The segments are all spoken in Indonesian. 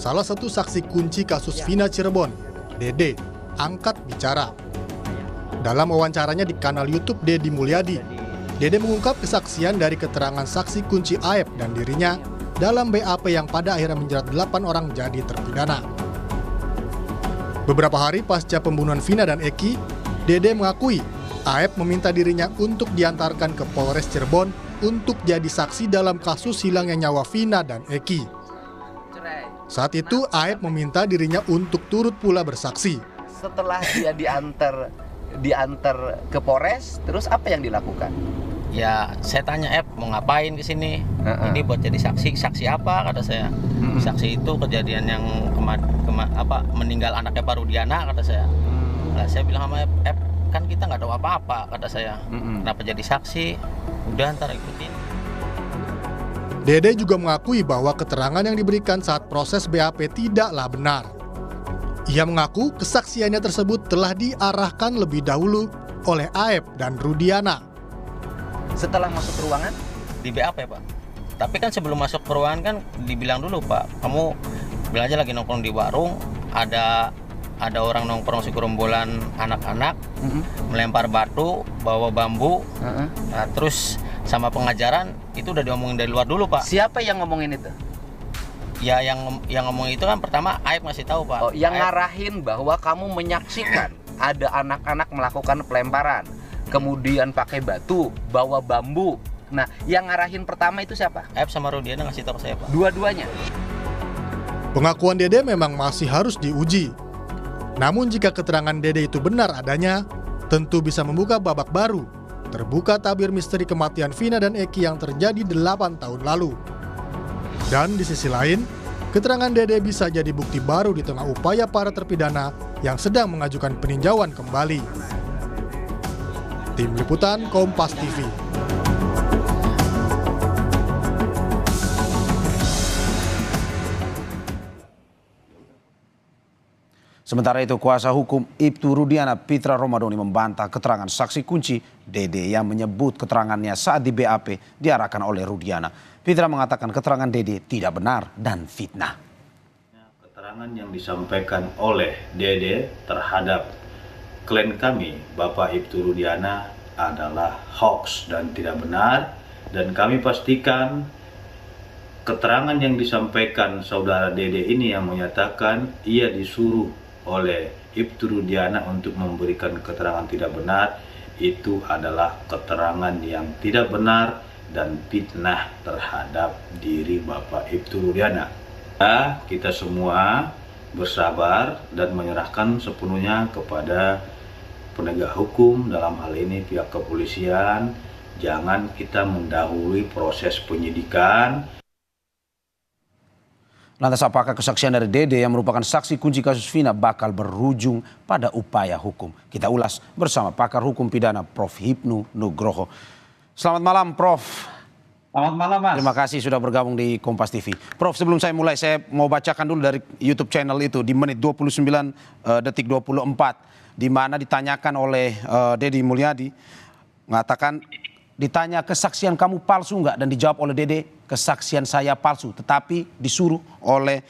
salah satu saksi kunci kasus Vina Cirebon, Dede, angkat bicara. Dalam wawancaranya di kanal YouTube Deddy Mulyadi, Dede mengungkap kesaksian dari keterangan saksi kunci Aep dan dirinya dalam BAP yang pada akhirnya menjerat 8 orang jadi terpidana. Beberapa hari pasca pembunuhan Vina dan Eki, Dede mengakui Aep meminta dirinya untuk diantarkan ke Polres Cirebon untuk jadi saksi dalam kasus hilangnya nyawa Vina dan Eki. Saat itu Aep meminta dirinya untuk turut pula bersaksi. Setelah dia diantar ke Polres, terus apa yang dilakukan? Ya, saya tanya mau ngapain ke sini? Ini buat jadi saksi apa kata saya. Saksi itu kejadian yang meninggal anaknya Pak Rudiana kata saya. Nah, saya bilang sama kan kita nggak tahu apa-apa kata saya. Kenapa jadi saksi? Udah ntar ikutin. Dede juga mengakui bahwa keterangan yang diberikan saat proses BAP tidaklah benar. Ia mengaku kesaksiannya tersebut telah diarahkan lebih dahulu oleh Aep dan Rudiana. Setelah masuk ruangan? Di BAP Pak. Tapi kan sebelum masuk ke ruangan kan dibilang dulu Pak, kamu bilang aja lagi nongkrong di warung, ada orang nongkrong segerombolan anak-anak, melempar batu, bawa bambu, nah, terus sama pengajaran itu udah diomongin dari luar dulu Pak. Siapa yang ngomongin itu? Ya yang ngomong itu kan pertama Aep ngasih tahu Pak. Oh, yang ngarahin bahwa kamu menyaksikan ada anak-anak melakukan pelemparan, kemudian pakai batu, bawa bambu. Nah, yang ngarahin pertama itu siapa? Aep sama Rudiana ngasih tahu ke saya Pak. Dua-duanya. Pengakuan Dede memang masih harus diuji. Namun jika keterangan Dede itu benar adanya, tentu bisa membuka babak baru. Terbuka tabir misteri kematian Vina dan Eki yang terjadi 8 tahun lalu. Dan di sisi lain, keterangan Dede bisa jadi bukti baru di tengah upaya para terpidana yang sedang mengajukan peninjauan kembali. Tim Liputan Kompas TV. Sementara itu, kuasa hukum Ibtu Rudiana Pitra Romadoni membantah keterangan saksi kunci Dede yang menyebut keterangannya saat di BAP diarahkan oleh Rudiana. Pitra mengatakan keterangan Dede tidak benar dan fitnah. Keterangan yang disampaikan oleh Dede terhadap klien kami, Bapak Ibtu Rudiana, adalah hoax dan tidak benar. Dan kami pastikan keterangan yang disampaikan saudara Dede ini yang menyatakan ia disuruh oleh Ibtu Rudiana untuk memberikan keterangan tidak benar, itu adalah keterangan yang tidak benar dan fitnah terhadap diri Bapak Ibtu Rudiana. Kita semua bersabar dan menyerahkan sepenuhnya kepada penegak hukum, dalam hal ini pihak kepolisian. Jangan kita mendahului proses penyidikan. Lantas apakah kesaksian dari Dede yang merupakan saksi kunci kasus Vina bakal berujung pada upaya hukum? Kita ulas bersama pakar hukum pidana Prof. Hipnu Nugroho. Selamat malam Prof. Selamat malam Mas. Terima kasih sudah bergabung di Kompas TV. Prof, sebelum saya mulai saya mau bacakan dulu dari YouTube channel itu di menit 29 detik 24. Di mana ditanyakan oleh Deddy Mulyadi, mengatakan ditanya kesaksian kamu palsu nggak, dan dijawab oleh Dede kesaksian saya palsu, tetapi disuruh oleh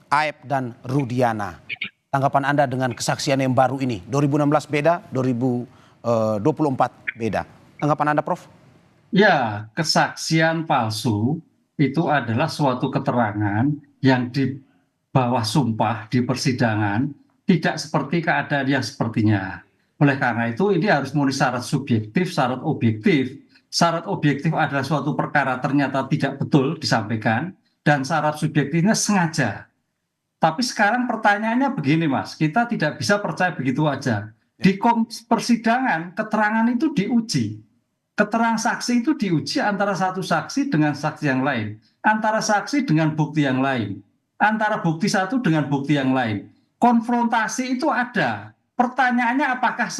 Aep dan Rudiana. Tanggapan Anda dengan kesaksian yang baru ini? 2016 beda, 2024 beda. Tanggapan Anda Prof? Ya, kesaksian palsu itu adalah suatu keterangan yang di bawah sumpah di persidangan tidak seperti keadaan yang sepertinya. Oleh karena itu ini harus memenuhi syarat subjektif, syarat objektif. Syarat objektif adalah suatu perkara ternyata tidak betul disampaikan, dan syarat subjektifnya sengaja. Tapi sekarang pertanyaannya begini Mas, kita tidak bisa percaya begitu aja. Di persidangan keterangan itu diuji. Keterangan saksi itu diuji antara satu saksi dengan saksi yang lain, antara saksi dengan bukti yang lain, antara bukti satu dengan bukti yang lain. Konfrontasi itu ada. Pertanyaannya apakah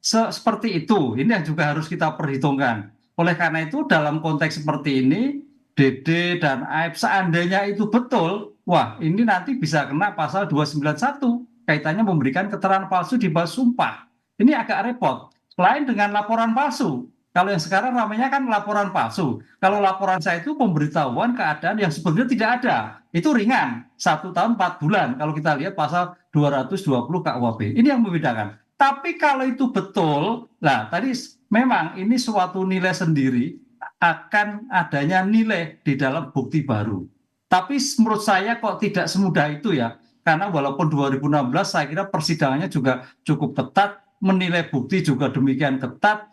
seperti itu? Ini yang juga harus kita perhitungkan. Oleh karena itu dalam konteks seperti ini, Dede dan Aep seandainya itu betul, wah ini nanti bisa kena pasal 291 kaitannya memberikan keterangan palsu di bawah sumpah. Ini agak repot. Lain dengan laporan palsu. Kalau yang sekarang namanya kan laporan palsu. Kalau laporan saya itu pemberitahuan keadaan yang sebenarnya tidak ada. Itu ringan, 1 tahun 4 bulan. Kalau kita lihat pasal 220 KUHP. Ini yang membedakan. Tapi kalau itu betul, nah tadi memang ini suatu nilai sendiri akan adanya nilai di dalam bukti baru. Tapi menurut saya kok tidak semudah itu ya. Karena walaupun 2016 saya kira persidangannya juga cukup ketat, menilai bukti juga demikian ketat,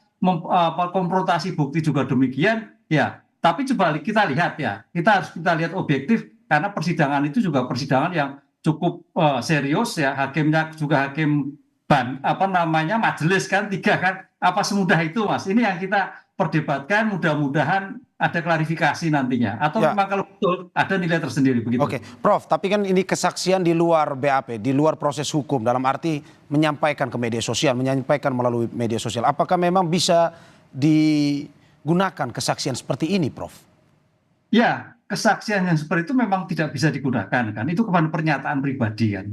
konfrontasi bukti juga demikian, ya. Tapi coba kita lihat ya, kita lihat objektif karena persidangan itu juga persidangan yang cukup serius ya, hakimnya juga hakim majelis kan 3 kan, apa semudah itu Mas? Ini yang kita perdebatkan, mudah-mudahan ada klarifikasi nantinya. Atau memang kalau betul ada nilai tersendiri begitu. Oke, Prof, tapi kan ini kesaksian di luar BAP, di luar proses hukum, dalam arti menyampaikan ke media sosial, menyampaikan melalui media sosial. Apakah memang bisa digunakan kesaksian seperti ini, Prof? Ya, kesaksian yang seperti itu memang tidak bisa digunakan kan. Itu kepada pernyataan pribadi kan.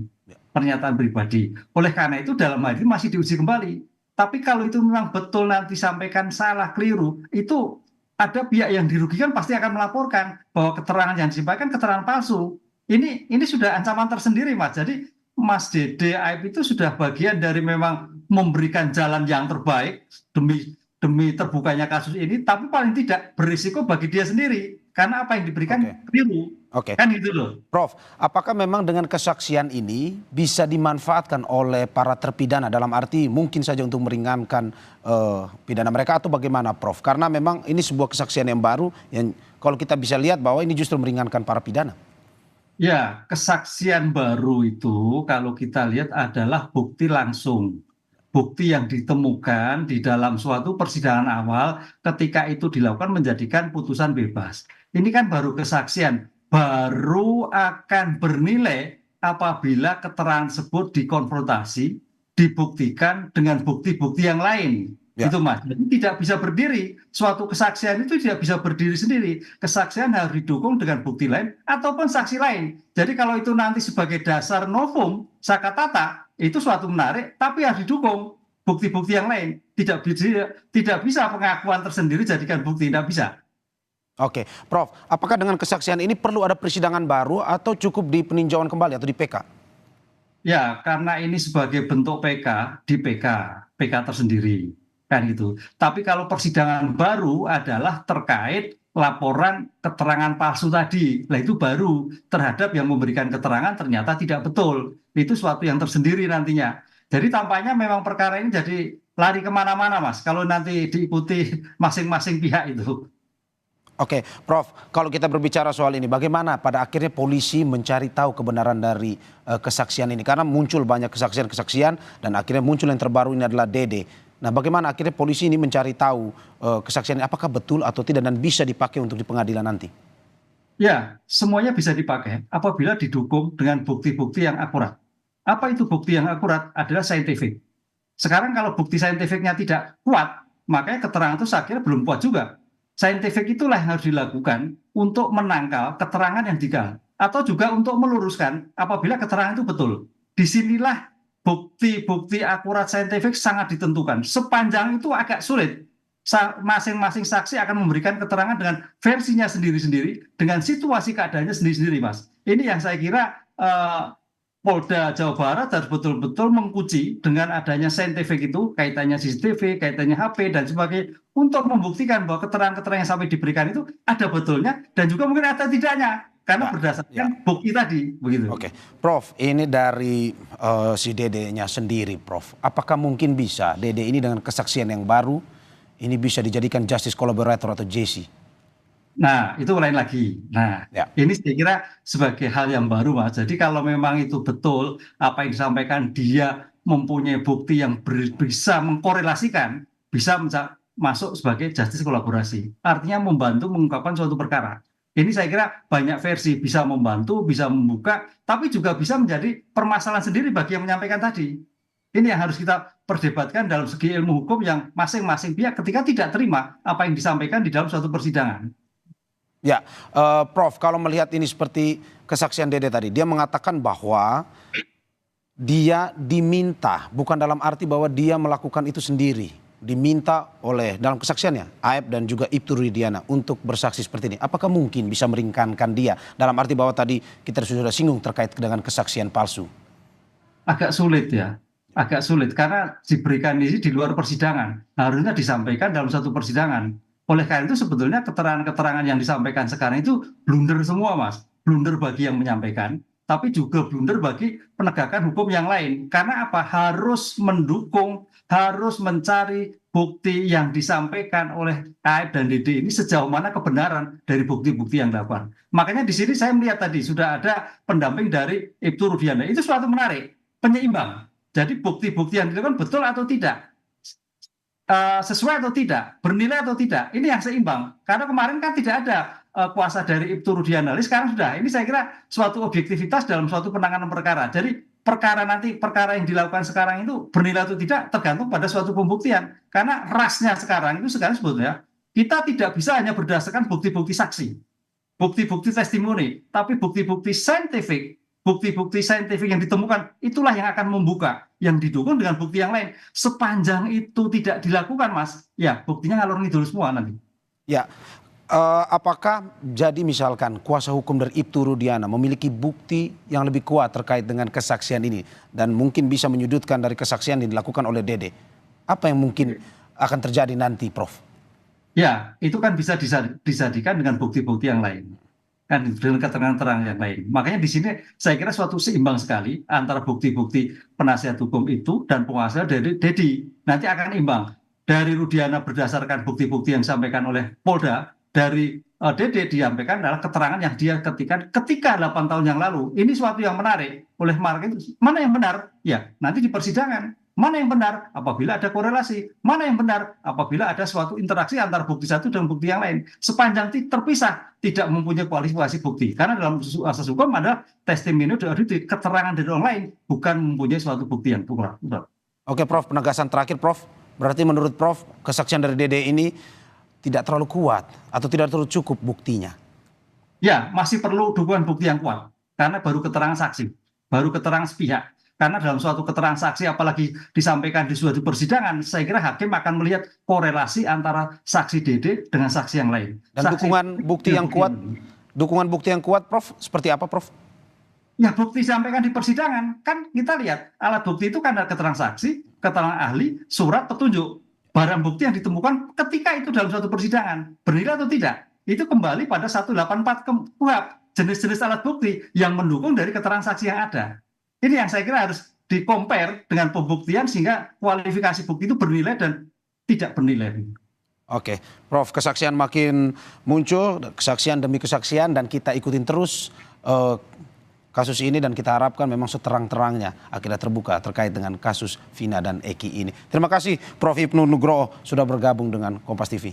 Pernyataan pribadi. Oleh karena itu dalam hal ini masih diuji kembali. Tapi kalau itu memang betul nanti sampaikan salah, keliru, itu ada pihak yang dirugikan pasti akan melaporkan bahwa keterangan yang disampaikan keterangan palsu. Ini sudah ancaman tersendiri Mas. Jadi Mas Dede Aib itu sudah bagian dari memang memberikan jalan yang terbaik demi terbukanya kasus ini, tapi paling tidak berisiko bagi dia sendiri karena apa yang diberikan keliru. Kan gitu loh. Prof, apakah memang dengan kesaksian ini bisa dimanfaatkan oleh para terpidana dalam arti mungkin saja untuk meringankan pidana mereka atau bagaimana, Prof? Karena memang ini sebuah kesaksian yang baru yang kalau kita bisa lihat bahwa ini justru meringankan para pidana. Ya, kesaksian baru itu kalau kita lihat adalah bukti langsung. Bukti yang ditemukan di dalam suatu persidangan awal ketika itu dilakukan menjadikan putusan bebas. Ini kan baru kesaksian. Baru akan bernilai apabila keterangan tersebut dikonfrontasi, dibuktikan dengan bukti-bukti yang lain. Itu Mas. Jadi tidak bisa berdiri. Suatu kesaksian itu tidak bisa berdiri sendiri. Kesaksian harus didukung dengan bukti lain ataupun saksi lain. Jadi kalau itu nanti sebagai dasar novum, sakatata, itu suatu menarik, tapi harus didukung bukti-bukti yang lain. Tidak bisa pengakuan tersendiri jadikan bukti, tidak bisa. Oke, Prof, apakah dengan kesaksian ini perlu ada persidangan baru atau cukup di peninjauan kembali atau di PK? Ya, karena ini sebagai bentuk PK, di PK tersendiri, kan gitu. Tapi kalau persidangan baru adalah terkait laporan keterangan palsu tadi, lah itu baru terhadap yang memberikan keterangan ternyata tidak betul. Itu suatu yang tersendiri nantinya. Jadi tampaknya memang perkara ini jadi lari kemana-mana, Mas, kalau nanti diikuti masing-masing pihak itu. Oke, Prof, kalau kita berbicara soal ini, bagaimana pada akhirnya polisi mencari tahu kebenaran dari kesaksian ini? Karena muncul banyak kesaksian-kesaksian dan akhirnya muncul yang terbaru ini adalah Dede. Nah, bagaimana akhirnya polisi ini mencari tahu kesaksian ini apakah betul atau tidak dan bisa dipakai untuk di pengadilan nanti? Ya, semuanya bisa dipakai apabila didukung dengan bukti-bukti yang akurat. Apa itu bukti yang akurat? Adalah saintifik. Sekarang kalau bukti saintifiknya tidak kuat, makanya keterangan itu saya kira belum kuat juga. Saintifik itulah yang harus dilakukan untuk menangkal keterangan yang digal. Atau juga untuk meluruskan apabila keterangan itu betul. Disinilah bukti-bukti akurat saintifik sangat ditentukan. Sepanjang itu agak sulit. Masing-masing saksi akan memberikan keterangan dengan versinya sendiri-sendiri, dengan situasi keadaannya sendiri-sendiri, Mas. Ini yang saya kira Polda Jawa Barat harus betul-betul menguji dengan adanya saintifik itu, kaitannya CCTV, kaitannya HP, dan sebagainya, untuk membuktikan bahwa keterangan-keterangan yang sampai diberikan itu ada betulnya, dan juga mungkin ada tidaknya, karena berdasarkan bukti tadi. Begitu. Oke, Prof, ini dari si Dede-nya sendiri, Prof. Apakah mungkin bisa Dede ini dengan kesaksian yang baru, ini bisa dijadikan justice collaborator atau JC? Nah, itu lain lagi. Nah, ini saya kira sebagai hal yang baru, Mas. Jadi kalau memang itu betul apa yang disampaikan, dia mempunyai bukti yang bisa mengkorelasikan, bisa masuk sebagai justice kolaborasi. Artinya membantu mengungkapkan suatu perkara. Ini saya kira banyak versi, bisa membantu, bisa membuka, tapi juga bisa menjadi permasalahan sendiri bagi yang menyampaikan tadi. Ini yang harus kita perdebatkan dalam segi ilmu hukum yang masing-masing pihak ketika tidak terima apa yang disampaikan di dalam suatu persidangan. Ya, Prof, kalau melihat ini seperti kesaksian Dede tadi, dia mengatakan bahwa dia diminta, bukan dalam arti bahwa dia melakukan itu sendiri. diminta oleh dalam kesaksiannya Aib dan juga Ibtu Rudiana untuk bersaksi seperti ini. Apakah mungkin bisa meringankan dia? Dalam arti bahwa tadi kita sudah singgung terkait dengan kesaksian palsu. Agak sulit ya, agak sulit karena diberikan ini di luar persidangan. Harusnya disampaikan dalam satu persidangan. Oleh karena itu sebetulnya keterangan-keterangan yang disampaikan sekarang itu blunder semua, Mas. Blunder bagi yang menyampaikan, tapi juga blunder bagi penegakan hukum yang lain. Karena apa? Harus mendukung, harus mencari bukti yang disampaikan oleh Aib dan Dede ini sejauh mana kebenaran dari bukti-bukti yang dapat. Makanya di sini saya melihat tadi sudah ada pendamping dari Ibtu Rudiana. Itu suatu menarik, penyeimbang. Jadi bukti-bukti yang dilakukan betul atau tidak, sesuai atau tidak, bernilai atau tidak, ini yang seimbang. Karena kemarin kan tidak ada kuasa dari Ibtu Rudiana, sekarang sudah. Ini saya kira suatu objektivitas dalam suatu penanganan perkara. Jadi perkara yang dilakukan sekarang itu bernilai atau tidak tergantung pada suatu pembuktian. Karena rasnya sekarang itu sebetulnya kita tidak bisa hanya berdasarkan bukti-bukti saksi, bukti-bukti testimoni, tapi bukti-bukti saintifik. Bukti-bukti saintifik yang ditemukan itulah yang akan membuka, yang didukung dengan bukti yang lain. Sepanjang itu tidak dilakukan, Mas, ya buktinya ngalor ngidul semua nanti. Ya, apakah jadi misalkan kuasa hukum dari Ibtu Rudiana memiliki bukti yang lebih kuat terkait dengan kesaksian ini dan mungkin bisa menyudutkan dari kesaksian yang dilakukan oleh Dede? Apa yang mungkin akan terjadi nanti, Prof? Ya, itu kan bisa disadikan dengan bukti-bukti yang lain. Kan dengan keterangan-keterangan yang lain. Makanya di sini saya kira suatu seimbang sekali antara bukti-bukti penasihat hukum itu dan penguasa dari Dedi. Nanti akan imbang. Dari Rudiana berdasarkan bukti-bukti yang disampaikan oleh Polda, dari Dede disampaikan adalah keterangan yang dia ketika 8 tahun yang lalu. Ini suatu yang menarik. Oleh market mana yang benar? Ya, nanti di persidangan. Mana yang benar? Apabila ada korelasi. Mana yang benar? Apabila ada suatu interaksi antara bukti satu dan bukti yang lain. Sepanjang terpisah, tidak mempunyai kualifikasi bukti. Karena dalam asas hukum adalah testimoni dari keterangan dari orang lain, bukan mempunyai suatu bukti yang kuat. Oke, Prof, penegasan terakhir, Prof. Berarti menurut Prof, kesaksian dari Dede ini tidak terlalu kuat atau tidak terlalu cukup buktinya? Ya, masih perlu dukungan bukti yang kuat. Karena baru keterangan saksi, baru keterangan sepihak. Karena dalam suatu keterangan saksi apalagi disampaikan di suatu persidangan, saya kira hakim akan melihat korelasi antara saksi Dede dengan saksi yang lain. Dan dukungan bukti yang kuat, Prof, seperti apa, Prof? Ya, bukti disampaikan di persidangan. Kan kita lihat alat bukti itu kan ada keterangan saksi, keterangan ahli, surat petunjuk. Barang bukti yang ditemukan ketika itu dalam suatu persidangan, bernilai atau tidak, itu kembali pada 184 KUHP, jenis-jenis alat bukti yang mendukung dari keterangan saksi yang ada. Ini yang saya kira harus di-compare dengan pembuktian sehingga kualifikasi bukti itu bernilai dan tidak bernilai. Oke, Prof, kesaksian makin muncul, kesaksian demi kesaksian, dan kita ikutin terus kasus ini dan kita harapkan memang seterang-terangnya akhirnya terbuka terkait dengan kasus Vina dan Eki ini. Terima kasih Prof Ibnu Nugroho sudah bergabung dengan Kompas TV.